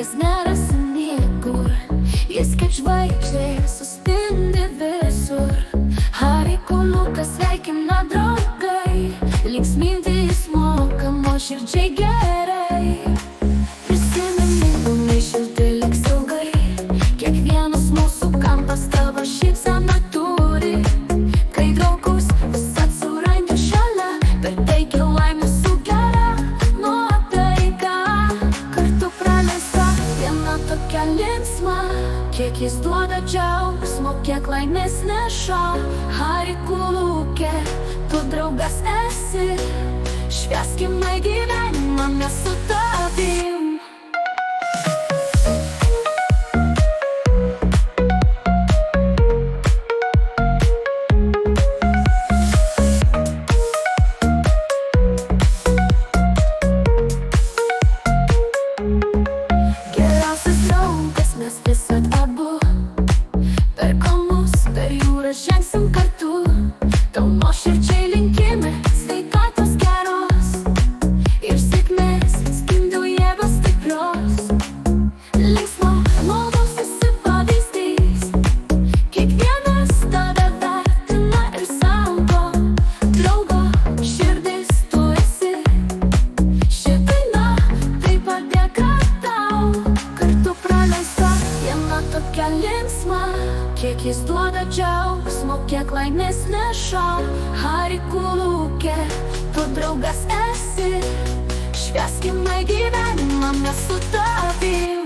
jis nerasi niekur, jis kaip žvaigždė suspindi visur. Hariku Lukas sveikina draugai, linksminti jis moka nuoširdžiai gerai. Prisiminimai šilti liks ilgai, kiekvienas mūsų kampas tavo šypseną turi. Kai draugus visad surandi šalia, per taigi laimė su gera nuotaika. Kartu praleista diena tokia linksma, kiek jis duoda džiaugsmo, kiek laimės neša. Hariku Luke, tu draugas esi, švęskime gyvenimą mes su tavim. Geriausias draugas mes visad abu, per kalnus, per jūrą žengsim kartu. Tau nuoširdžiai linkime sveikatos geros ir sėkmės, spindu jėgos stiprios. Linksmo maldos visi pavyzdys, kiekvienas tave vertina ir saugo. Draugo širdis tu esi, ši daina tai padėka tau. Kartu praleista diena tokia linksma, kiek jis duoda džiaugsmo, kiek laimės neša. Hariku Luke, tu draugas esi, švęskime gyvenimą mes su tavim.